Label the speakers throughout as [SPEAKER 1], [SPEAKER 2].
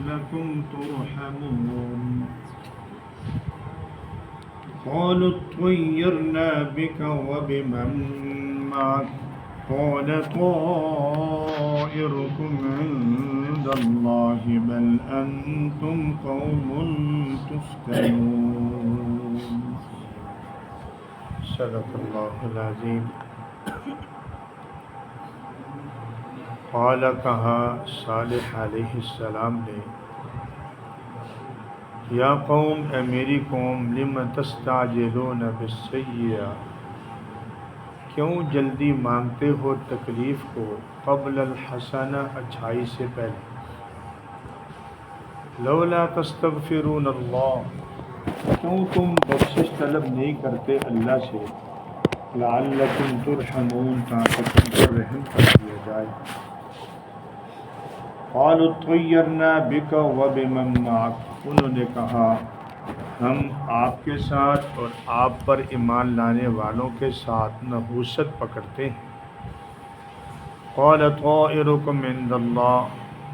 [SPEAKER 1] لعلكم ترحمون قالوا اطيرنا بك وبمن معك قال طائركم عند الله بل أنتم قوم تفتنون صدق اللہ العظیم۔ قال کہا صالح علیہ السلام نے، یا قوم، اے میری قوم، لم تستعجلون بالسیئہ، کیوں جلدی مانگتے ہو تکلیف کو، قبل الحسنہ، اچھائی سے پہلے، لولا تستغفرون اللہ، کیوں تم بخشش طلب نہیں کرتے اللہ سے، لعلکم ترحمون، تاکہ تم پر رحم کر دیا جائے۔ قالوا اطیرنا بک وبمن معک، انہوں نے کہا ہم آپ کے ساتھ اور آپ پر ایمان لانے والوں کے ساتھ نحوست پکڑتے ہیں۔ قال طائرکم عند اللہ،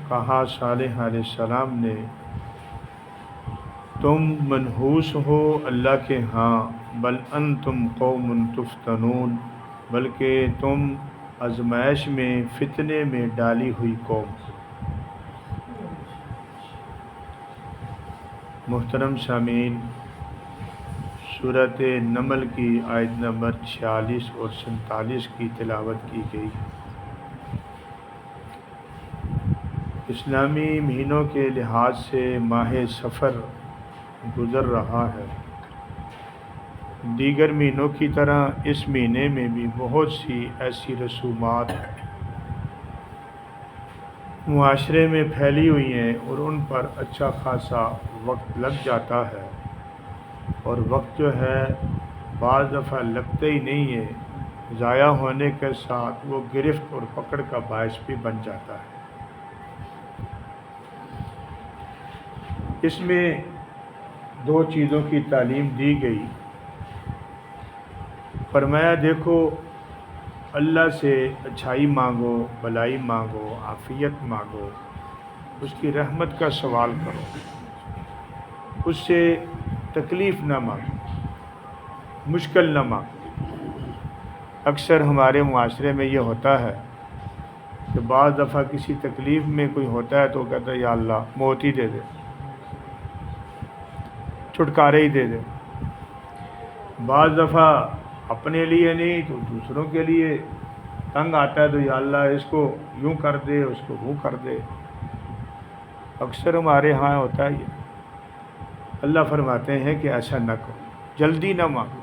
[SPEAKER 1] کہا صالح علیہ السلام نے، تم منحوس ہو اللہ کے ہاں، بل انتم قوم تفتنون، بلکہ تم آزمائش میں، فتنے میں ڈالی ہوئی قوم۔ محترم سامعین، سورۃ نمل کی آیت نمبر 46 اور 47 کی تلاوت کی گئی۔ اسلامی مہینوں کے لحاظ سے ماہ سفر گزر رہا ہے۔ دیگر مہینوں کی طرح اس مہینے میں بھی بہت سی ایسی رسومات معاشرے میں پھیلی ہوئی ہیں اور ان پر اچھا خاصا وقت لگ جاتا ہے، اور وقت جو ہے بعض دفعہ لگتا ہی نہیں ہے، ضائع ہونے کے ساتھ وہ گرفت اور پکڑ کا باعث بھی بن جاتا ہے۔ اس میں دو چیزوں کی تعلیم دی گئی۔ فرمایا دیکھو، اللہ سے اچھائی مانگو، بھلائی مانگو، عافیت مانگو، اس کی رحمت کا سوال کرو، اس سے تکلیف نہ مانگو، مشکل نہ مانگو۔ اکثر ہمارے معاشرے میں یہ ہوتا ہے کہ بعض دفعہ کسی تکلیف میں کوئی ہوتا ہے تو کہتا ہے یا اللہ موت ہی دے دے، چھٹکارے ہی دے دے۔ بعض دفعہ اپنے لیے نہیں تو دوسروں کے لیے تنگ آتا ہے تو یا اللہ اس کو یوں کر دے، اس کو وہ کر دے۔ اکثر ہمارے ہاں ہوتا ہے یہ۔ اللہ فرماتے ہیں کہ ایسا نہ کرو، جلدی نہ مانگو،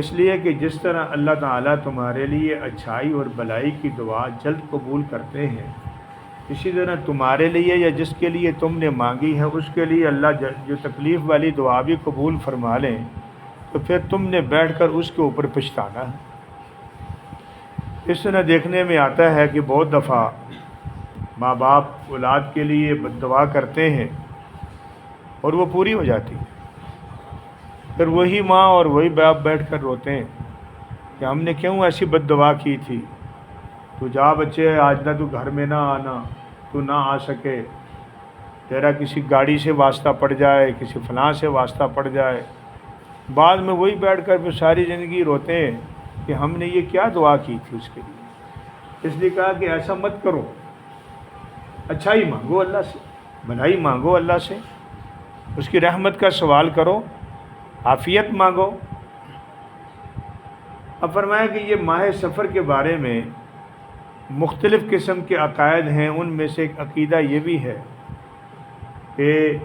[SPEAKER 1] اس لیے کہ جس طرح اللہ تعالیٰ تمہارے لیے اچھائی اور بھلائی کی دعا جلد قبول کرتے ہیں، اسی طرح تمہارے لیے یا جس کے لیے تم نے مانگی ہے اس کے لیے اللہ جو تکلیف والی دعا بھی قبول فرما لیں تو پھر تم نے بیٹھ کر اس کے اوپر پچھتانا ہے۔ اس طرح دیکھنے میں آتا ہے کہ بہت دفعہ ماں باپ اولاد کے لیے بد دعا کرتے ہیں اور وہ پوری ہو جاتی ہے، پھر وہی ماں اور وہی باپ بیٹھ کر روتے ہیں کہ ہم نے کیوں ایسی بد دعا کی تھی، تو جا بچے آج نہ تو گھر میں نہ آنا، تو نہ آ سکے، تیرا کسی گاڑی سے واسطہ پڑ جائے، کسی فلاں سے واسطہ پڑ جائے۔ بعد میں وہی بیٹھ کر پھر ساری زندگی روتے ہیں کہ ہم نے یہ کیا دعا کی تھی اس کے لیے۔ اس لیے کہا کہ ایسا مت کرو، اچھائی مانگو اللہ سے، بھلائی مانگو اللہ سے، اس کی رحمت کا سوال کرو، عافیت مانگو۔ اب فرمایا کہ یہ ماہ سفر کے بارے میں مختلف قسم کے عقائد ہیں، ان میں سے ایک عقیدہ یہ بھی ہے کہ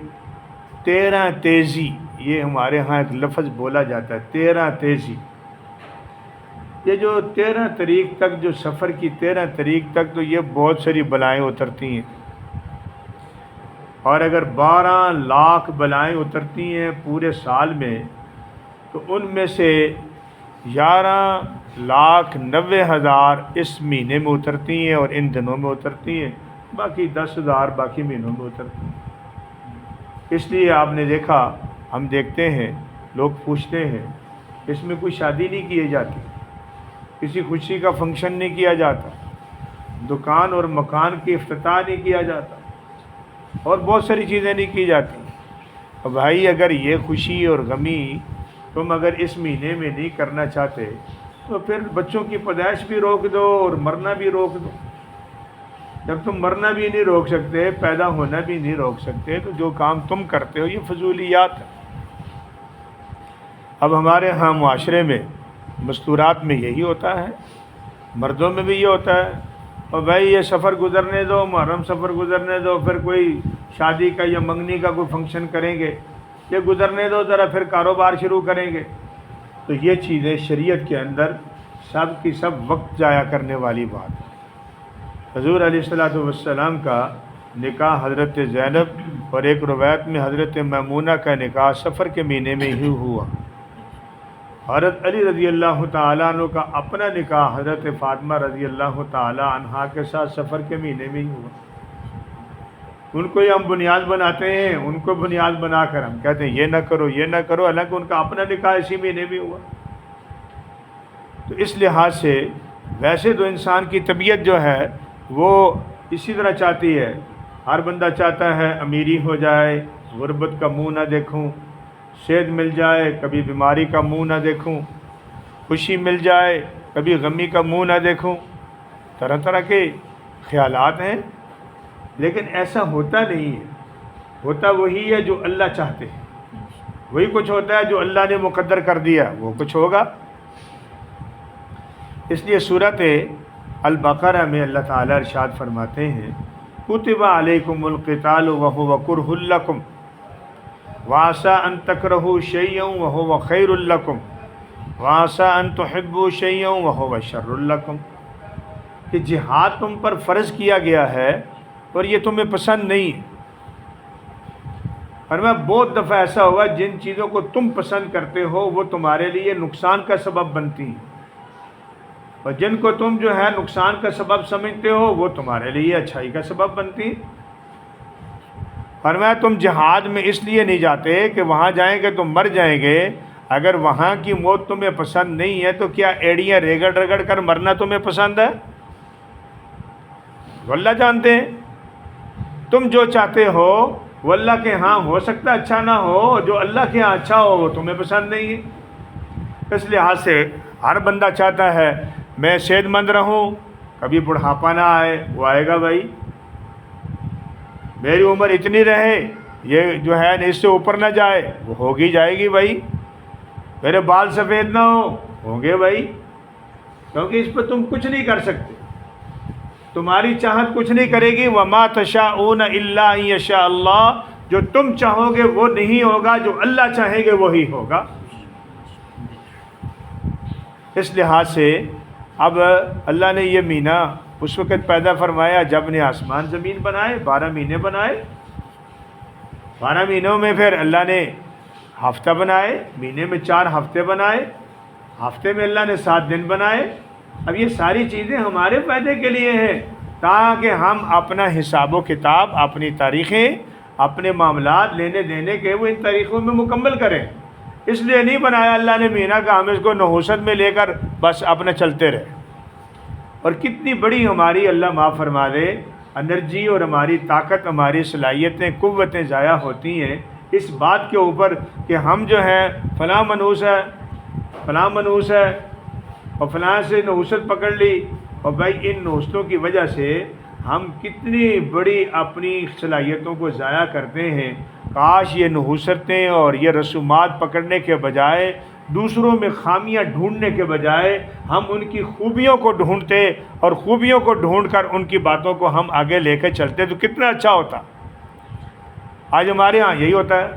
[SPEAKER 1] 13 تیزی، یہ ہمارے ہاں ایک لفظ بولا جاتا ہے 13 تیزی، یہ جو 13 تاریخ تک، جو سفر کی 13 تاریخ تک تو یہ بہت ساری بلائیں اترتی ہیں، اور اگر 12 لاکھ بلائیں اترتی ہیں پورے سال میں تو ان میں سے 11,90,000 اس مہینے میں اترتی ہیں اور ان دنوں میں اترتی ہیں، باقی 10,000 باقی مہینوں میں اترتی ہیں۔ اس لیے آپ نے دیکھا، ہم دیکھتے ہیں، لوگ پوچھتے ہیں اس میں کوئی شادی نہیں کی جاتی، کسی خوشی کا فنکشن نہیں کیا جاتا، دکان اور مکان کی افتتاح نہیں کیا جاتا، اور بہت ساری چیزیں نہیں کی جاتی. اور بھائی اگر یہ خوشی اور غمی تم اگر اس مہینے میں نہیں کرنا چاہتے تو پھر بچوں کی پیدائش بھی روک دو اور مرنا بھی روک دو. جب تم مرنا بھی نہیں روک سکتے، پیدا ہونا بھی نہیں روک سکتے، تو جو کام تم کرتے ہو یہ فضولیات ہے. اب ہمارے ہاں معاشرے میں مستورات میں یہی ہوتا ہے، مردوں میں بھی یہ ہوتا ہے. اور بھائی یہ سفر گزرنے دو، محرم سفر گزرنے دو، پھر کوئی شادی کا یا منگنی کا کوئی فنکشن کریں گے، یہ گزرنے دو ذرا، پھر کاروبار شروع کریں گے. تو یہ چیزیں شریعت کے اندر سب کی سب وقت ضائع کرنے والی بات ہے. حضور علیہ الصلوۃ والسلام کا نکاح حضرت زینب اور ایک روایت میں حضرت میمونہ کا نکاح سفر کے مہینے میں ہی ہوا. حضرت علی رضی اللہ تعالیٰ عنہ کا اپنا نکاح حضرت فاطمہ رضی اللہ تعالیٰ عنہا کے ساتھ سفر کے مہینے میں ہی ہوا. ان کو ہم بنیاد بناتے ہیں، ان کو بنیاد بنا کر ہم کہتے ہیں یہ نہ کرو یہ نہ کرو، حالانکہ ان کا اپنا نکاح اسی مہینے میں ہوا. تو اس لحاظ سے ویسے تو انسان کی طبیعت جو ہے وہ اسی طرح چاہتی ہے. ہر بندہ چاہتا ہے امیری ہو جائے، غربت کا منہ نہ دیکھوں، صحت مل جائے، کبھی بیماری کا منہ نہ دیکھوں، خوشی مل جائے، کبھی غمی کا منہ نہ دیکھوں. طرح طرح کے خیالات ہیں، لیکن ایسا ہوتا نہیں ہے. ہوتا وہی ہے جو اللہ چاہتے ہیں، وہی کچھ ہوتا ہے جو اللہ نے مقدر کر دیا وہ کچھ ہوگا. اس لیے سورۃ البقرہ میں اللہ تعالیٰ ارشاد فرماتے ہیں کتب علیکم القتال وہو کرہ لکم وعسیٰ ان تکرہوا شیئا وہو خیر لکم وعسیٰ ان تحبوا شیئا وہو شر لکم، کہ جہاد تم پر فرض کیا گیا ہے اور یہ تمہیں پسند نہیں ہے. اور میں بہت دفعہ ایسا ہوا جن چیزوں کو تم پسند کرتے ہو وہ تمہارے لیے نقصان کا سبب بنتی ہیں، اور جن کو تم جو ہے نقصان کا سبب سمجھتے ہو وہ تمہارے لیے اچھائی کا سبب بنتی ہیں. فرمایا تم جہاد میں اس لیے نہیں جاتے کہ وہاں جائیں گے تو مر جائیں گے. اگر وہاں کی موت تمہیں پسند نہیں ہے تو کیا ایڑیاں ریگڑ رگڑ کر مرنا تمہیں پسند ہے؟ وہ اللہ جانتے ہیں. تم جو چاہتے ہو وہ اللہ کے ہاں ہو سکتا ہے اچھا نہ ہو، جو اللہ کے ہاں اچھا ہو وہ تمہیں پسند نہیں ہے. اس لحاظ سے ہر بندہ چاہتا ہے میں صحت مند رہوں، کبھی بڑھاپا نہ آئے. وہ آئے گا بھائی. میری عمر اتنی رہے، یہ جو ہے اس سے اوپر نہ جائے، وہ ہوگی جائے گی بھائی. میرے بال سفید نہ ہوں گے بھائی، کیونکہ اس پہ تم کچھ نہیں کر سکتے، تمہاری چاہت کچھ نہیں کرے گی. وما تشاءون الا ان یشاء اللہ، جو تم چاہو گے وہ نہیں ہوگا، جو اللہ چاہیں گے وہی ہوگا. اس لحاظ سے اب اللہ نے یہ مہینہ اس وقت پیدا فرمایا جب نے آسمان زمین بنائے، 12 مہینے بنائے. 12 مہینوں میں پھر اللہ نے ہفتہ بنائے، مہینے میں 4 ہفتے بنائے، ہفتے میں اللہ نے 7 دن بنائے. اب یہ ساری چیزیں ہمارے فائدے کے لیے ہیں، تاکہ ہم اپنا حساب و کتاب، اپنی تاریخیں، اپنے معاملات لینے دینے کے وہ ان تاریخوں میں مکمل کریں. اس لیے نہیں بنایا اللہ نے مہینہ کا ہم اس کو نحوست میں لے کر بس اپنا چلتے رہے. اور کتنی بڑی ہماری اللہ معاف فرما دے انرجی اور ہماری طاقت، ہماری صلاحیتیں، قوتیں ضائع ہوتی ہیں اس بات کے اوپر کہ ہم جو ہے فلاں منحوس ہے، فلاں منحوس ہے، اور فلاں سے نحوست پکڑ لی. اور بھائی ان نحوستوں کی وجہ سے ہم کتنی بڑی اپنی صلاحیتوں کو ضائع کرتے ہیں. کاش یہ نحوستیں اور یہ رسومات پکڑنے کے بجائے، دوسروں میں خامیاں ڈھونڈنے کے بجائے ہم ان کی خوبیوں کو ڈھونڈتے اور خوبیوں کو ڈھونڈ کر ان کی باتوں کو ہم آگے لے کے چلتے تو کتنا اچھا ہوتا. آج ہمارے ہاں یہی ہوتا ہے.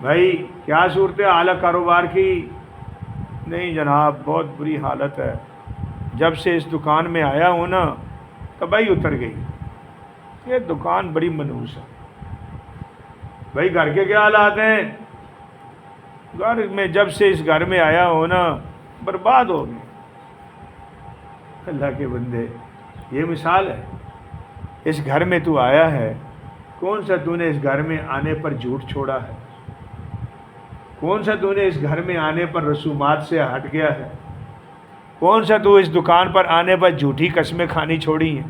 [SPEAKER 1] بھائی کیا صورت اعلیٰ کاروبار کی؟ نہیں جناب بہت بری حالت ہے. جب سے اس دکان میں آیا ہوں نا تباہی اتر گئی. یہ دکان بڑی منحوس ہے. بھائی گھر کے کیا حالات ہیں؟ گھر میں جب سے اس گھر میں آیا ہوں نا برباد ہو گئے. اللہ کے بندے یہ مثال ہے. اس گھر میں تو آیا ہے، کون سا تو نے اس گھر میں آنے پر جھوٹ چھوڑا ہے؟ کون سا تو نے اس گھر میں آنے پر رسومات سے ہٹ گیا ہے؟ کون سا تو اس دکان پر آنے پر جھوٹی قسمیں کھانی چھوڑی ہیں؟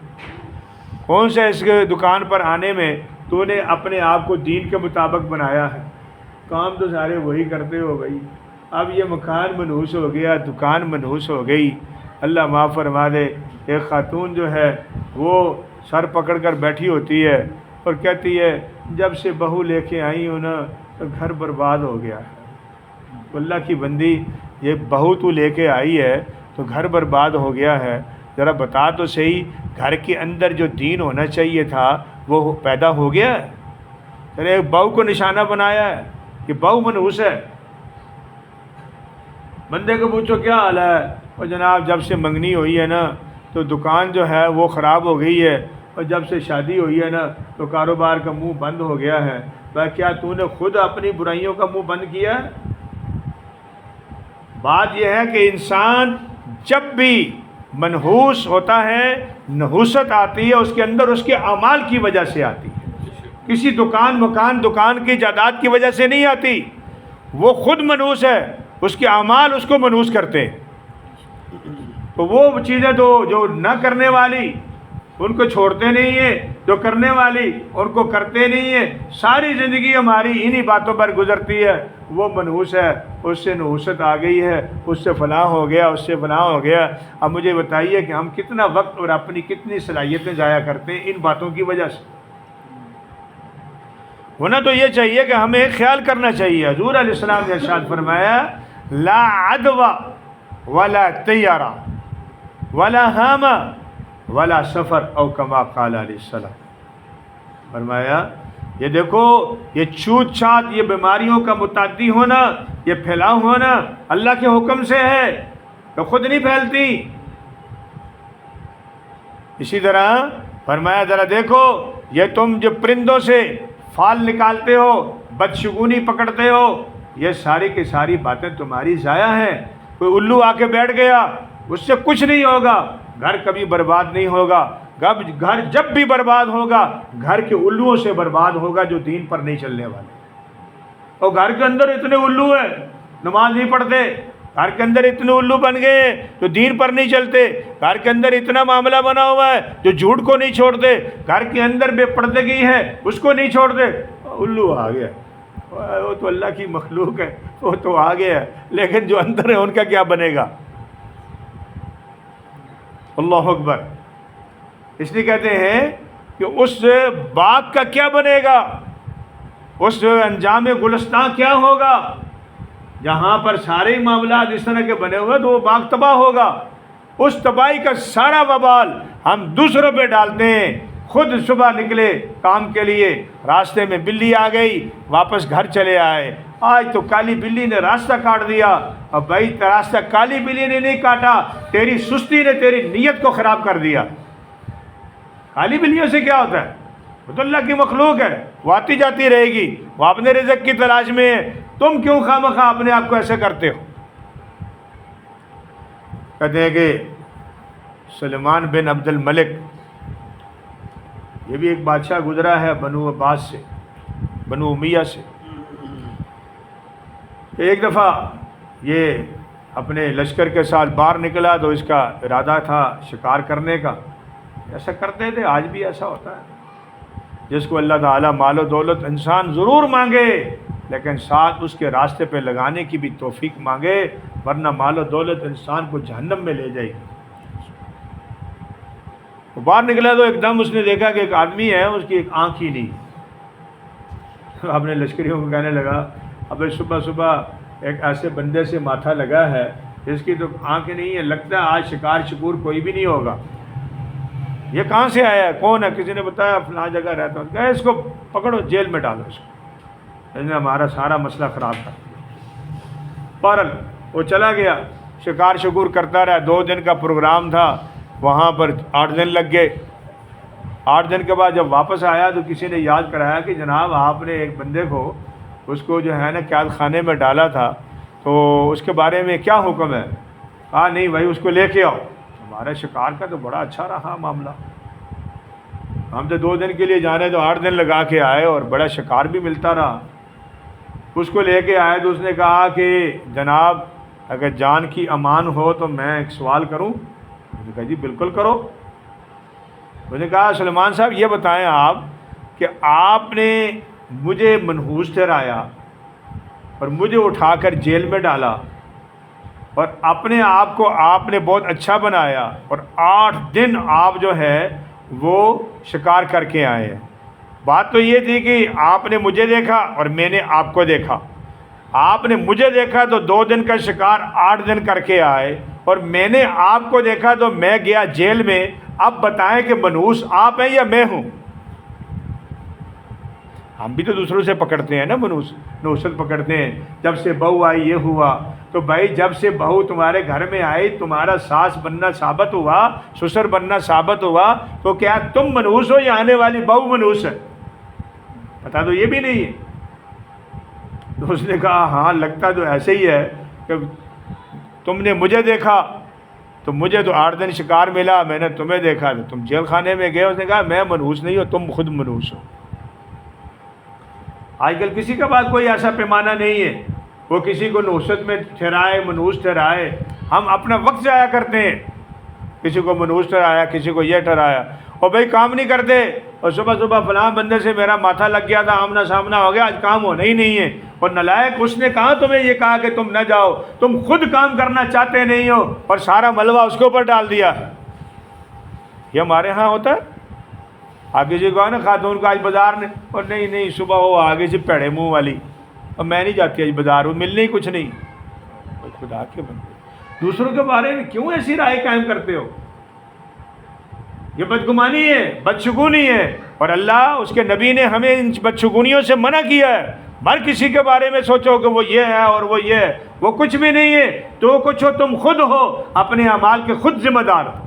[SPEAKER 1] کون سا اس دکان پر آنے میں تو نے اپنے آپ کو دین کے مطابق بنایا ہے؟ کام تو سارے وہی کرتے ہو بھائی. اب یہ مکان منحوس ہو گیا، دکان منحوس ہو گئی. اللہ معاف فرما دے. ایک خاتون جو ہے وہ سر پکڑ کر بیٹھی ہوتی ہے اور کہتی ہے جب سے بہو لے کے آئی ہوں نا تو گھر برباد ہو گیا ہے. اللہ کی بندی، یہ بہو تو لے کے آئی ہے تو گھر برباد ہو گیا ہے. ذرا بتا تو صحیح، گھر کے اندر جو دین ہونا چاہیے تھا وہ پیدا ہو گیا ہے؟ ارے ایک بہو کو نشانہ بنایا ہے کہ بہو منحوس ہے. بندے کو پوچھو کیا حال ہے، اور جناب جب سے منگنی ہوئی ہے نا تو دکان جو ہے وہ خراب ہو گئی ہے، اور جب سے شادی ہوئی ہے نا تو کاروبار کا منہ بند ہو گیا ہے. کیا تو نے خود اپنی برائیوں کا منہ بند کیا ہے؟ بات یہ ہے کہ انسان جب بھی منحوس ہوتا ہے، نحوست آتی ہے اس کے اندر، اس کے اعمال کی وجہ سے آتی ہے. کسی دکان کی جائیداد کی وجہ سے نہیں آتی. وہ خود منحوس ہے، اس کے اعمال اس کو منحوس کرتے ہیں. تو وہ چیزیں تو جو نہ کرنے والی ان کو چھوڑتے نہیں ہیں، جو کرنے والی ان کو کرتے نہیں ہیں. ساری زندگی ہماری انہی باتوں پر گزرتی ہے. وہ منحوس ہے، اس سے نحوست آ گئی ہے، اس سے فلاں ہو گیا، اس سے فلاں ہو گیا. اب مجھے بتائیے کہ ہم کتنا وقت اور اپنی کتنی صلاحیتیں ضائع کرتے ہیں ان باتوں کی وجہ سے. ہونا تو یہ چاہیے کہ ہمیں خیال کرنا چاہیے. حضور علیہ السلام نے ارشاد فرمایا لا عدوى ولا طیارہ ولا ہام ولا سفر او کما قال علیہ السلام. فرمایا یہ دیکھو، یہ چھوت چھات، یہ بیماریوں کا متعدی ہونا، یہ پھیلاؤ ہونا اللہ کے حکم سے ہے، تو خود نہیں پھیلتی. اسی طرح فرمایا ذرا دیکھو، یہ تم جو پرندوں سے فال نکالتے ہو، بدشگونی پکڑتے ہو، یہ ساری کی ساری باتیں تمہاری ضائع ہیں. کوئی الو آ کے بیٹھ گیا، اس سے کچھ نہیں ہوگا. گھر کبھی برباد نہیں ہوگا. گھر جب بھی برباد ہوگا گھر کے الوؤں سے برباد ہوگا جو دین پر نہیں چلنے والے. اور گھر کے اندر اتنے الو ہیں، نماز نہیں پڑھتے. گھر کے اندر اتنے الو بن گئے ہیں جو دین پر نہیں چلتے. گھر کے اندر اتنا معاملہ بنا ہوا ہے جو جھوٹ کو نہیں چھوڑتے. گھر کے اندر بے پردگی ہے، اس کو نہیں چھوڑتے. الو آ گیا، وہ تو اللہ کی مخلوق ہے، وہ تو آ گیا، لیکن جو اندر ہے ان کا کیا بنے گا؟ اللہ اکبر. اس لیے کہتے ہیں کہ اس باغ کا کیا بنے گا، اس انجام گلستان کیا ہوگا جہاں پر سارے معاملات اس طرح کے بنے ہوئے، تو وہ باغ تباہ ہوگا. اس تباہی کا سارا وبال ہم دوسروں پہ ڈالتے ہیں. خود صبح نکلے کام کے لیے، راستے میں بلی آ گئی، واپس گھر چلے آئے. آج تو کالی بلی نے راستہ کاٹ دیا. اب بھائی راستہ کالی بلی نے نہیں کاٹا، تیری سستی نے تیری نیت کو خراب کر دیا. کالی بلیوں سے کیا ہوتا ہے؟ وہ تو اللہ کی مخلوق ہے، وہ آتی جاتی رہے گی، وہ اپنے رزق کی تلاش میں ہے. تم کیوں خواہ اپنے آپ کو ایسے کرتے ہو؟ کہتے ہیں کہ سلیمان بن عبد الملک، یہ بھی ایک بادشاہ گزرا ہے بنو عباس سے، بنو امیہ سے. ایک دفعہ یہ اپنے لشکر کے ساتھ باہر نکلا تو اس کا ارادہ تھا شکار کرنے کا. ایسا کرتے تھے، آج بھی ایسا ہوتا ہے. جس کو اللہ تعالیٰ مال و دولت انسان ضرور مانگے، لیکن ساتھ اس کے راستے پہ لگانے کی بھی توفیق مانگے، ورنہ مال و دولت انسان کو جہنم میں لے جائے گی. وہ باہر نکلا تو ایک دم اس نے دیکھا کہ ایک آدمی ہے، اس کی ایک آنکھ ہی نہیں. اپنے لشکریوں کو کہنے لگا ابھی صبح صبح ایک ایسے بندے سے ماتھا لگا ہے جس کی تو آنکھ نہیں ہے، لگتا ہے آج شکار شکور کوئی بھی نہیں ہوگا. یہ کہاں سے آیا ہے، کون ہے؟ کسی نے بتایا فلاں جگہ رہتا ہوں. کہا اس کو پکڑو، جیل میں ڈالو اس کو، اس نے ہمارا سارا مسئلہ خراب کر دیا. فوراً وہ چلا گیا، شکار شکور کرتا رہا. 2 دن کا پروگرام تھا، وہاں پر 8 دن لگ گئے. 8 دن کے بعد جب واپس آیا تو کسی نے یاد کرایا کہ جناب آپ نے ایک بندے کو، اس کو جو ہے نا قید خانے میں ڈالا تھا، تو اس کے بارے میں کیا حکم ہے؟ کہا نہیں بھائی اس کو لے کے آؤ. ہمارے شکار کا تو بڑا اچھا رہا معاملہ، ہم تو 2 دن کے لیے جانے تو 8 دن لگا کے آئے اور بڑا شکار بھی ملتا رہا. اس کو لے کے آئے تو اس نے کہا کہ جناب اگر جان کی امان ہو تو میں ایک سوال کروں؟ میں نے کہا جی بالکل کرو. اس نے کہا سلیمان صاحب یہ بتائیں آپ کہ آپ نے مجھے منحوس ٹھہرایا اور مجھے اٹھا کر جیل میں ڈالا اور اپنے آپ کو آپ نے بہت اچھا بنایا اور 8 دن آپ جو ہے وہ شکار کر کے آئے ہیں. بات تو یہ تھی کہ آپ نے مجھے دیکھا اور میں نے آپ کو دیکھا. آپ نے مجھے دیکھا تو 2 دن کا شکار 8 دن کر کے آئے اور میں نے آپ کو دیکھا تو میں گیا جیل میں. اب بتائیں کہ منحوس آپ ہیں یا میں ہوں؟ ہم بھی تو دوسروں سے پکڑتے ہیں نا، نحوست پکڑتے ہیں. جب سے بہو آئی یہ ہوا، تو بھائی جب سے بہو تمہارے گھر میں آئی تمہارا ساس بننا ثابت ہوا، سسر بننا ثابت ہوا، تو کیا تم منحوس ہو یا آنے والی بہو منحوس ہے؟ پتا تو یہ بھی نہیں ہے. تو اس نے کہا ہاں لگتا تو ایسے ہی ہے کہ تم نے مجھے دیکھا تو مجھے تو 8 دن شکار ملا، میں نے تمہیں دیکھا تو تم جیل خانے میں گئے. اس نے کہا میں منحوس نہیں ہوں، تم خود منحوس ہو. آج کل کسی کے پاس کوئی ایسا پیمانہ نہیں ہے وہ کسی کو نحوست میں ٹھہرائے، منحوس ٹھہرائے. ہم اپنا وقت ضائع کرتے ہیں، کسی کو منحوس ٹھہرایا، کسی کو یہ ٹھہرایا، اور بھائی کام نہیں کرتے. اور صبح صبح فلاں بندے سے میرا ماتھا لگ گیا تھا، آمنا سامنا ہو گیا، آج کام ہونا ہی نہیں ہے. اور نالائق اس نے کہا تمہیں یہ کہا کہ تم نہ جاؤ، تم خود کام کرنا چاہتے نہیں ہو اور سارا ملبہ اس کے اوپر ڈال دیا. یہ ہمارے ہاں ہوتا ہے. آگے جی کہا نا خاتون کو آج بازار نے، اور نہیں صبح وہ آگے سے پیڑے منہ والی، اور میں نہیں جاتی آج بازار، وہ ملنے ہی کچھ نہیں. خدا کے بندے دوسروں کے بارے میں کیوں ایسی رائے قائم کرتے ہو؟ یہ بدگمانی ہے، بدشگونی ہے. اور اللہ اس کے نبی نے ہمیں ان بدشگونیوں سے منع کیا ہے. ہر کسی کے بارے میں سوچو کہ وہ یہ ہے اور وہ یہ ہے، وہ کچھ بھی نہیں ہے. تو کچھ ہو تم خود ہو، اپنے اعمال کے خود ذمہ دار ہو.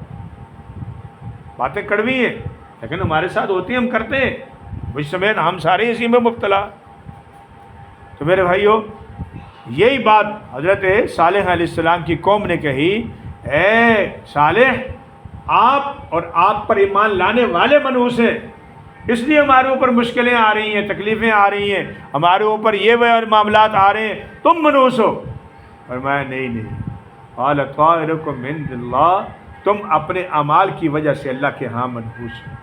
[SPEAKER 1] باتیں کڑوی ہیں لیکن ہمارے ساتھ ہوتی ہیں، ہم کرتے ہیں. اس سمیت ہم سارے اسی میں مبتلا. تو میرے بھائیو یہی بات حضرت صالح علیہ السلام کی قوم نے کہی، اے صالح آپ اور آپ پر ایمان لانے والے منحوس ہیں، اس لیے ہمارے اوپر مشکلیں آ رہی ہیں، تکلیفیں آ رہی ہیں، ہمارے اوپر یہ وہ معاملات آ رہے ہیں، تم منحوس ہو. فرمایا نہیں قال طائرکم عند اللہ، تم اپنے اعمال کی وجہ سے اللہ کے ہاں منحوس ہو.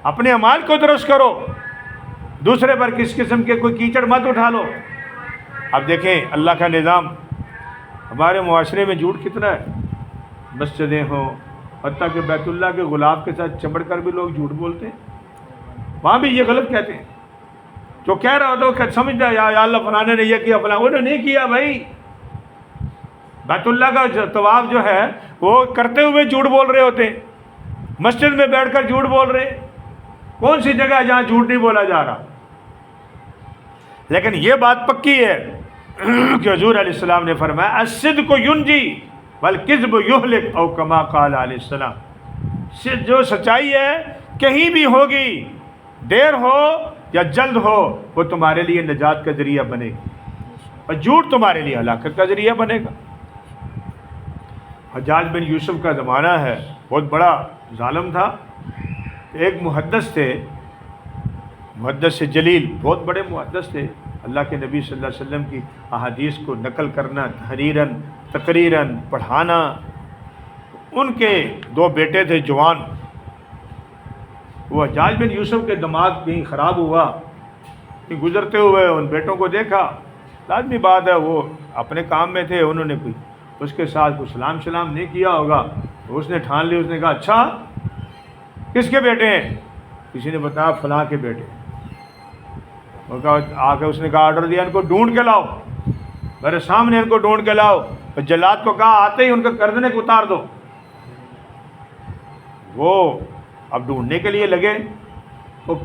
[SPEAKER 1] اپنے اعمال کو درست کرو، دوسرے پر کس قسم کے کوئی کیچڑ مت اٹھا لو. اب دیکھیں اللہ کا نظام، ہمارے معاشرے میں جھوٹ کتنا ہے. مسجدیں ہوں، حتیٰ کہ بیت اللہ کے غلاف کے ساتھ چمڑ کر بھی لوگ جھوٹ بولتے ہیں، وہاں بھی یہ غلط کہتے ہیں. جو کہہ رہا ہوتا کہ سمجھ جائے یا اللہ فلاں نے یہ کیا، فلاں انہوں نے نہیں کیا. بھائی بیت اللہ کا طواف جو ہے وہ کرتے ہوئے جھوٹ بول رہے ہوتے ہیں، مسجد میں بیٹھ کر جھوٹ بول رہے. کون سی جگہ ہے جہاں جھوٹ نہیں بولا جا رہا؟ لیکن یہ بات پکی ہے کہ حضور علیہ السلام نے فرمایا الصدق ینجی والکذب یہلک، او کما قال علیہ السلام. جو سچائی ہے کہیں بھی ہوگی، دیر ہو یا جلد ہو، وہ تمہارے لیے نجات کا ذریعہ بنے گی، اور جھوٹ تمہارے لیے ہلاکت کا ذریعہ بنے گا. حجاج بن یوسف کا زمانہ ہے، بہت بڑا ظالم تھا. ایک محدث تھے، محدث جلیل، بہت بڑے محدث تھے. اللہ کے نبی صلی اللہ علیہ وسلم کی احادیث کو نقل کرنا، تحریراً تقریراً پڑھانا. ان کے 2 بیٹے تھے جوان. وہ حجاج بن یوسف کے دماغ کہیں خراب ہوا کہ گزرتے ہوئے ان بیٹوں کو دیکھا. لازمی بات ہے وہ اپنے کام میں تھے، انہوں نے کوئی اس کے ساتھ کوئی سلام نہیں کیا ہوگا. تو اس نے ٹھان لی، اس نے کہا اچھا کس کے بیٹے ہیں؟ کسی نے بتایا فلاں کے بیٹے. آ کے اس نے کہا آرڈر دیا ان کو ڈھونڈ کے لاؤ، میرے سامنے ان کو ڈھونڈ کے لاؤ. جلاد کو کہا آتے ہی ان کے گردنے کو اتار دو. وہ اب ڈھونڈنے کے لیے لگے تو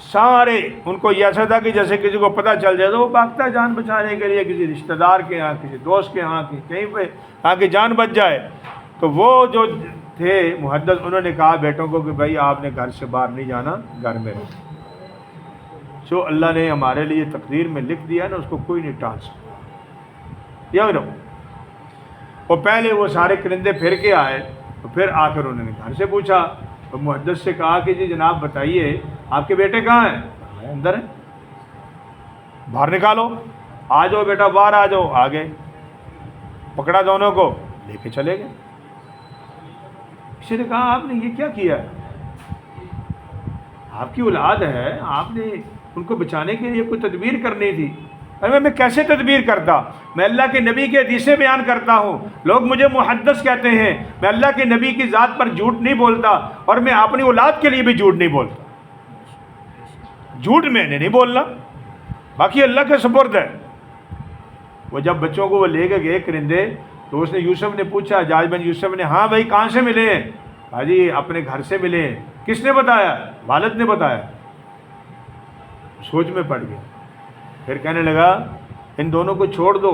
[SPEAKER 1] سارے ان کو یہ ایسا تھا کہ جیسے کسی کو پتہ چل جائے تو وہ بھاگتا ہے جان بچانے کے لیے، کسی رشتہ دار کے ہاں، کسی دوست کے ہاں، کہیں پہ آ کے جان بچ جائے. تو وہ جو تھے محدث، انہوں نے کہا بیٹوں کو کہ بھائی آپ نے گھر سے باہر نہیں جانا، گھر میں رہو. جو اللہ نے ہمارے لیے تقدیر میں لکھ دیا نا اس کو کوئی نہیں ٹال سکتا. یا رہو. وہ پہلے وہ سارے کرندے پھر کے آئے، تو پھر آ کر انہوں نے گھر سے پوچھا. تو محدث سے کہا کہ جی جناب بتائیے آپ کے بیٹے کہاں ہیں؟ اندر ہیں. باہر نکالو، آ جاؤ بیٹا باہر آ جاؤ. آگے پکڑا دونوں کو، لے کے چلے گئے. کسی نے کہا آپ نے یہ کیا کیا؟ آپ کی اولاد ہے، آپ نے ان کو بچانے کے لیے کوئی تدبیر کرنی تھی۔ ارے میں کیسے تدبیر کرتا؟ میں اللہ کے نبی کی حدیثیں بیان کرتا ہوں، لوگ مجھے محدث کہتے ہیں، میں اللہ کے نبی کی ذات پر جھوٹ نہیں بولتا، اور میں اپنی اولاد کے لیے بھی جھوٹ نہیں بولتا۔ جھوٹ میں نے نہیں بولنا، باقی اللہ کے سپرد ہے۔ وہ جب بچوں کو وہ لے کے گئے کرندے، تو اس نے یوسف نے پوچھا، حجاج بن یوسف نے، ہاں بھائی کہاں سے ملے ہیں؟ کہا جی اپنے گھر سے ملے ہیں۔ کس نے بتایا؟ والد نے بتایا۔ سوچ میں پڑ گیا، پھر کہنے لگا ان دونوں کو چھوڑ دو،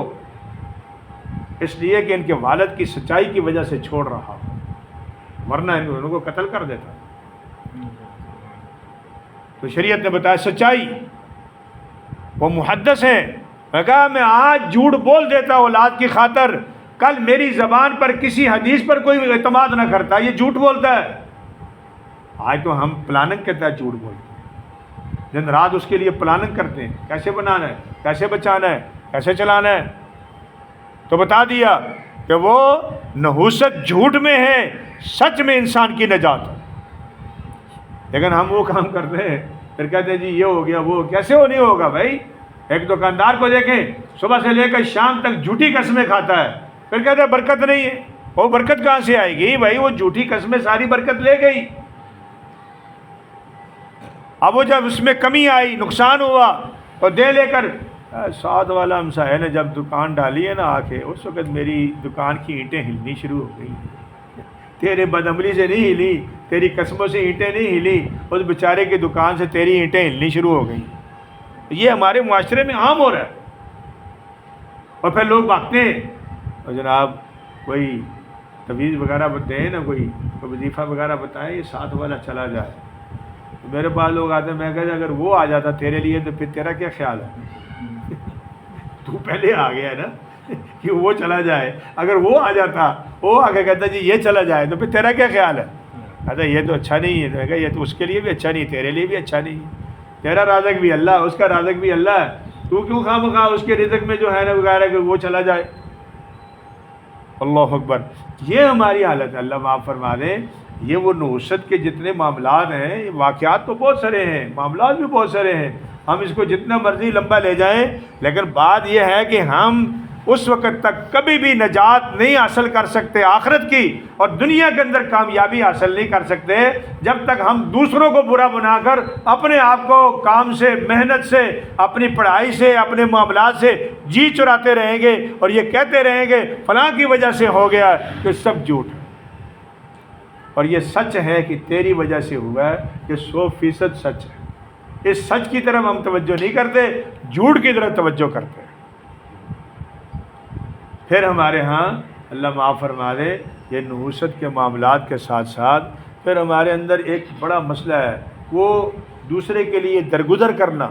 [SPEAKER 1] اس لیے کہ ان کے والد کی سچائی کی وجہ سے چھوڑ رہا، ورنہ ان دونوں کو قتل کر دیتا۔ تو شریعت نے بتایا سچائی، وہ محدث ہیں۔ میں کہا میں آج جھوٹ بول دیتا اولاد کی خاطر، کل میری زبان پر کسی حدیث پر کوئی اعتماد نہ کرتا، یہ جھوٹ بولتا ہے۔ آج تو ہم پلاننگ کے تحت جھوٹ بولتے ہیں، دن رات اس کے لیے پلاننگ کرتے ہیں، کیسے بنانا ہے، کیسے بچانا ہے، کیسے چلانا ہے۔ تو بتا دیا کہ وہ نحوست جھوٹ میں ہے، سچ میں انسان کی نجات ہے۔ لیکن ہم وہ کام کرتے ہیں، پھر کہتے ہیں جی یہ ہو گیا وہ، کیسے وہ نہیں ہوگا بھائی؟ ایک دکاندار کو دیکھیں صبح سے لے کر شام تک جھوٹی قسمیں کھاتا ہے، پھر کہتے ہیں برکت نہیں ہے۔ وہ برکت کہاں سے آئے گی بھائی؟ وہ جھوٹی قسمیں ساری برکت لے گئی۔ اب وہ جب اس میں کمی آئی، نقصان ہوا، تو دے لے کر ساتھ والا ہمسایہ نے جب دکان ڈالی ہے نا آ کے، اس وقت میری دکان کی اینٹیں ہلنی شروع ہو گئی۔ تیرے بدعملی سے نہیں ہلی، تیری قسموں سے اینٹیں نہیں ہلی، اس بیچارے کی دکان سے تیری اینٹیں ہلنی شروع ہو گئی۔ یہ ہمارے معاشرے میں عام ہو رہا ہے، اور پھر لوگ بھاگتے ہیں اور جناب کوئی تویز وغیرہ دیں نا، کوئی وظیفہ وغیرہ بتائے، یہ ساتھ والا چلا جائے۔ تو میرے پاس لوگ آتے ہیں، میں کہتے اگر وہ آ جاتا تیرے لیے تو پھر تیرا کیا خیال ہے؟ تو پہلے آ گیا ہے نا کہ وہ چلا جائے، اگر وہ آ جاتا، وہ آ کے کہتا جی یہ چلا جائے تو پھر تیرا کیا خیال ہے؟ کہتا یہ تو اچھا نہیں ہے۔ میں کہا یہ تو اس کے لیے بھی اچھا نہیں، تیرے لیے بھی اچھا نہیں ہے، تیرا رازق بھی اللہ، اس کا رازق بھی اللہ ہے، تو کیوں خواہ اس کے رزق میں جو ہے نا وغیرہ کہ وہ چلا جائے؟ اللہ اکبر۔ یہ ہماری حالت ہے، اللہ معاف فرما دے۔ یہ وہ نحوست کے جتنے معاملات ہیں، یہ واقعات تو بہت سارے ہیں، معاملات بھی بہت سارے ہیں، ہم اس کو جتنا مرضی لمبا لے جائیں، لیکن بات یہ ہے کہ ہم اس وقت تک کبھی بھی نجات نہیں حاصل کر سکتے آخرت کی، اور دنیا کے اندر کامیابی حاصل نہیں کر سکتے جب تک ہم دوسروں کو برا بنا کر اپنے آپ کو کام سے، محنت سے، اپنی پڑھائی سے، اپنے معاملات سے جی چراتے رہیں گے، اور یہ کہتے رہیں گے فلاں کی وجہ سے ہو گیا، کہ سب جھوٹ ہے۔ اور یہ سچ ہے کہ تیری وجہ سے ہوا ہے، یہ 100% سچ ہے۔ اس سچ کی طرف ہم توجہ نہیں کرتے، جھوٹ کی طرف توجہ کرتے ہیں۔ پھر ہمارے ہاں اللہ معاف فرما دے، یہ نحوست کے معاملات کے ساتھ ساتھ پھر ہمارے اندر ایک بڑا مسئلہ ہے، وہ دوسرے کے لیے درگزر کرنا،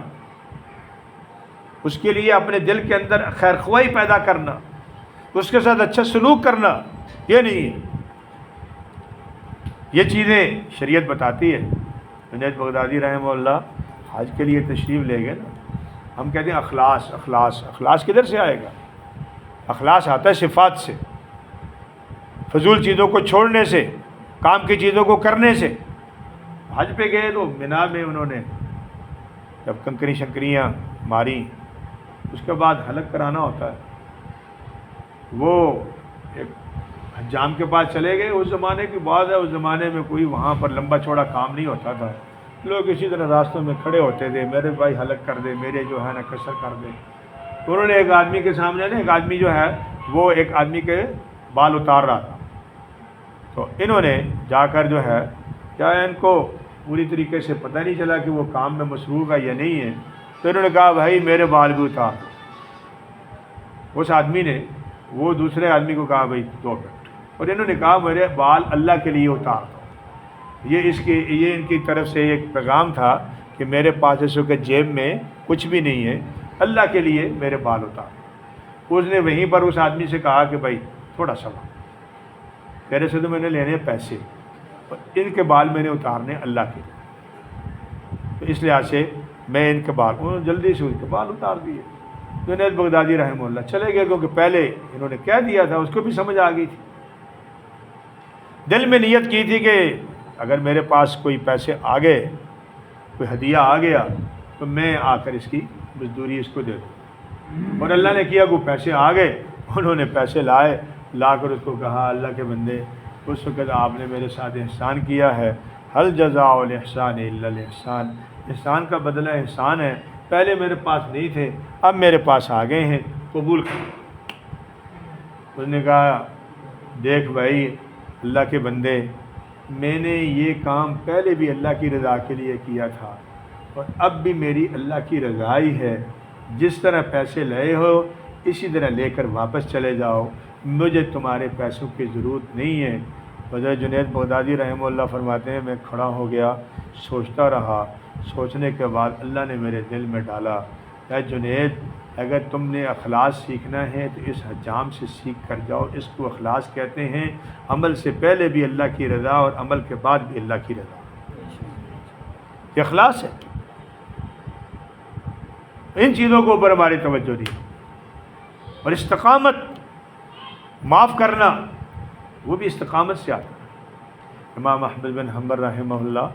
[SPEAKER 1] اس کے لیے اپنے دل کے اندر خیر خواہی پیدا کرنا، اس کے ساتھ اچھا سلوک کرنا۔ یہ نہیں ہے، یہ چیزیں شریعت بتاتی ہے۔ جنید بغدادی رحمہ اللہ حج کے لیے تشریف لے گئے نا، ہم کہتے ہیں اخلاص اخلاص، اخلاص کدھر سے آئے گا؟ اخلاص آتا ہے صفات سے، فضول چیزوں کو چھوڑنے سے، کام کی چیزوں کو کرنے سے۔ حج پہ گئے تو مینا میں انہوں نے جب کنکری شنکریاں ماری، اس کے بعد حلق کرانا ہوتا ہے، وہ ایک حجام کے پاس چلے گئے۔ اس زمانے کی بات ہے، اس زمانے میں کوئی وہاں پر لمبا چوڑا کام نہیں ہوتا تھا، لوگ اسی طرح راستوں میں کھڑے ہوتے تھے، میرے بھائی حلق کر دے، میرے جو ہے نا قصر کر دے۔ تو انہوں نے ایک آدمی کے سامنے نا، ایک آدمی جو ہے وہ ایک آدمی کے بال اتار رہا تھا، تو انہوں نے جا کر جو ہے، کیا ان کو پوری طریقے سے پتہ نہیں چلا کہ وہ کام میں مصروف ہے یا نہیں ہے، تو انہوں نے کہا بھائی میرے بال بھی اتار دو۔ اس آدمی نے وہ دوسرے آدمی کو کہا بھائی 2 منٹ، اور انہوں نے کہا میرے بال اللہ کے لیے اتار دو۔ یہ ان کی طرف سے ایک پیغام تھا کہ میرے پاس اس وقت جیب میں کچھ بھی نہیں ہے، اللہ کے لیے میرے بال اتار دو۔ اس نے وہیں پر اس آدمی سے کہا کہ بھائی تھوڑا سا تیرے سے تو میں نے لینے پیسے، اور ان کے بال میں نے اتارنے اللہ کے لیے، تو اس لحاظ سے میں ان کے بال، انہوں نے جلدی سے ان کے بال اتار دیے۔ جنید بغدادی رحمہ اللہ چلے گئے، کیونکہ پہلے انہوں نے کہہ دیا تھا، اس کو بھی سمجھ آ گئی تھی، دل میں نیت کی تھی کہ اگر میرے پاس کوئی پیسے آ گئے کوئی ہدیہ آ گیا تو میں آ کر اس کی مزدوری اس کو دے دوں. اور اللہ نے کیا، وہ پیسے آ گئے، انہوں نے پیسے لائے، لا کر اس کو کہا اللہ کے بندے اس وقت آپ نے میرے ساتھ احسان کیا ہے، حل جزاء الاحسان الا الاحسان، احسان کا بدلہ احسان ہے، پہلے میرے پاس نہیں تھے اب میرے پاس آ گئے ہیں، قبول کر. اس نے کہا دیکھ بھائی اللہ کے بندے، میں نے یہ کام پہلے بھی اللہ کی رضا کے لیے کیا تھا اور اب بھی میری اللہ کی رضا ہی ہے، جس طرح پیسے لائے ہو اسی طرح لے کر واپس چلے جاؤ، مجھے تمہارے پیسوں کی ضرورت نہیں ہے. حضرت جنید بغدادی رحمہ اللہ فرماتے ہیں میں کھڑا ہو گیا، سوچتا رہا، سوچنے کے بعد اللہ نے میرے دل میں ڈالا، اے جنید اگر تم نے اخلاص سیکھنا ہے تو اس حجام سے سیکھ کر جاؤ. اس کو اخلاص کہتے ہیں، عمل سے پہلے بھی اللہ کی رضا اور عمل کے بعد بھی اللہ کی رضا، یہ اخلاص ہے. ان چیزوں کے اوپر ہماری توجہ دی. اور استقامت، معاف کرنا، وہ بھی استقامت سے آتا ہے. امام احمد بن حنبل رحمہ اللہ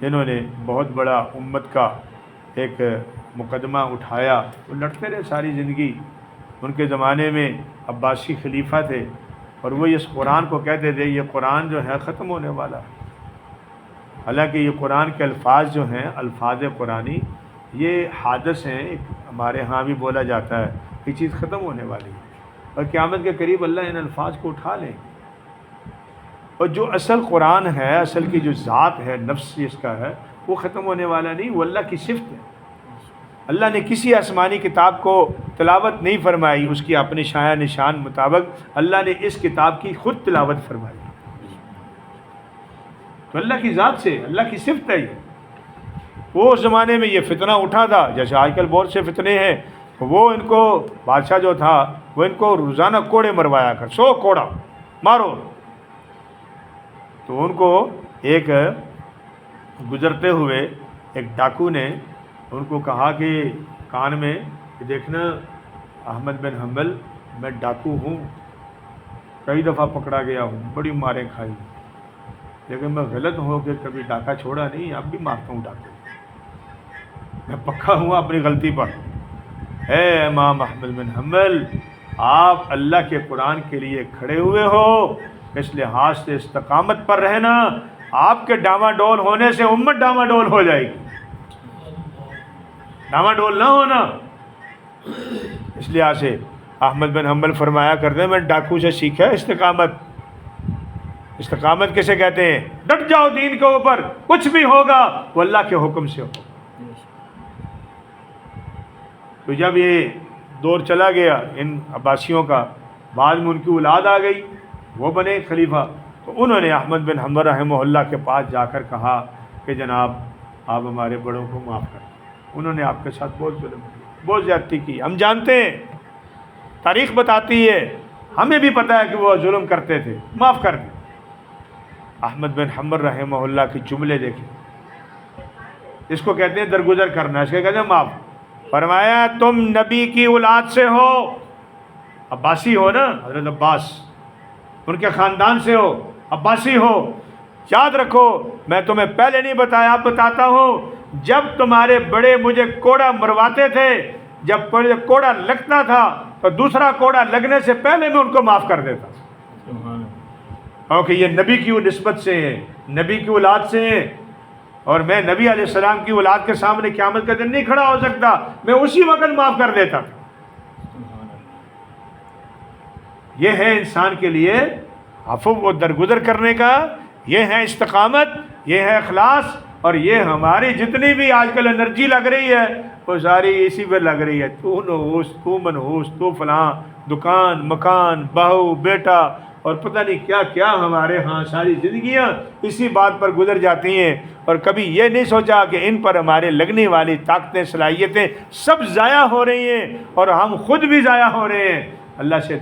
[SPEAKER 1] جنہوں نے بہت بڑا امت کا ایک مقدمہ اٹھایا، وہ لڑتے رہے ساری زندگی. ان کے زمانے میں عباسی خلیفہ تھے اور وہ اس قرآن کو کہتے تھے یہ قرآن جو ہے ختم ہونے والا ہے. حالانکہ یہ قرآن کے الفاظ جو ہیں، الفاظ قرآنی، یہ حادث ہیں، ہمارے ہاں بھی بولا جاتا ہے یہ چیز ختم ہونے والی ہے اور قیامت کے قریب اللہ ان الفاظ کو اٹھا لیں. اور جو اصل قرآن ہے، اصل کی جو ذات ہے، نفس اس کا ہے، وہ ختم ہونے والا نہیں، وہ اللہ کی صفت ہے. اللہ نے کسی آسمانی کتاب کو تلاوت نہیں فرمائی اس کی اپنی شایع نشان مطابق، اللہ نے اس کتاب کی خود تلاوت فرمائی. تو اللہ کی ذات سے، اللہ کی صفت ہے یہ. وہ اس زمانے میں یہ فتنہ اٹھا تھا، جیسے آج کل بہت سے فتنے ہیں، وہ ان کو بادشاہ جو تھا وہ ان کو روزانہ کوڑے مروایا کر، 100 کوڑا مارو. تو ان کو ایک گزرتے ہوئے ایک ڈاکو نے ان کو کہا کہ کان میں کہ دیکھنا احمد بن حنبل میں ڈاکو ہوں، کئی دفعہ پکڑا گیا ہوں، بڑی ماریں کھائی، لیکن میں غلط ہو کہ کبھی ڈاکہ چھوڑا نہیں، اب بھی مارتا ہوں ڈاکے، میں پکا ہوں اپنی غلطی پر. اے امام احمد بن حنبل، آپ اللہ کے قرآن کے لیے کھڑے ہوئے ہو، اس لحاظ سے استقامت پر رہنا، آپ کے ڈاما ڈول ہونے سے امت ڈاما ڈول ہو جائے گی، ڈاما ڈول نہ ہونا. اس لحاظ سے احمد بن حنبل فرمایا کرتے ہیں میں ڈاکو سے سیکھا استقامت. استقامت کسے کہتے ہیں؟ ڈٹ جاؤ دین کے اوپر، کچھ بھی ہوگا وہ اللہ کے حکم سے ہو. تو جب یہ دور چلا گیا ان عباسیوں کا، بعد میں ان کی اولاد آ گئی، وہ بنے خلیفہ، تو انہوں نے احمد بن حنبل رحمہ اللہ کے پاس جا کر کہا کہ جناب آپ ہمارے بڑوں کو معاف کر دیں، انہوں نے آپ کے ساتھ بہت ظلم کیا، بہت زیادتی کی، ہم جانتے ہیں، تاریخ بتاتی ہے، ہمیں بھی پتہ ہے کہ وہ ظلم کرتے تھے، معاف کر دیں. احمد بن حنبل رحمہ اللہ کے جملے دیکھیں، اس کو کہتے ہیں درگزر کرنا، اس کے کہتے ہیں معاف. فرمایا تم نبی کی اولاد سے ہو، عباسی ہو نا، حضرت عباس ان کے خاندان سے ہو، عباسی ہو، یاد رکھو میں تمہیں پہلے نہیں بتایا، اب بتاتا ہوں، جب تمہارے بڑے مجھے کوڑا مرواتے تھے، جب مجھے کوڑا لگتا تھا تو دوسرا کوڑا لگنے سے پہلے میں ان کو معاف کر دیتا، کیونکہ یہ نبی کی نسبت سے ہیں، نبی کی اولاد سے ہیں، اور میں نبی علیہ السلام کی اولاد کے سامنے قیامت کا دن نہیں کھڑا ہو سکتا، میں اسی وقت معاف کر دیتا. یہ ہے انسان کے لیے عفو و درگزر کرنے کا، یہ ہے استقامت، یہ ہے اخلاص، اور یہ ہماری جتنی بھی آج کل انرجی لگ رہی ہے وہ ساری اسی پہ لگ رہی ہے، تو نحوس، تو منحوس، تو فلاں، دکان، مکان، بہو، بیٹا، اور پتہ نہیں کیا کیا ہمارے ہاں ساری زندگیاں اسی بات پر گزر جاتی ہیں، اور کبھی یہ نہیں سوچا کہ ان پر ہمارے لگنے والی طاقتیں، صلاحیتیں سب ضائع ہو رہی ہیں اور ہم خود بھی ضائع ہو رہے ہیں. اللہ سے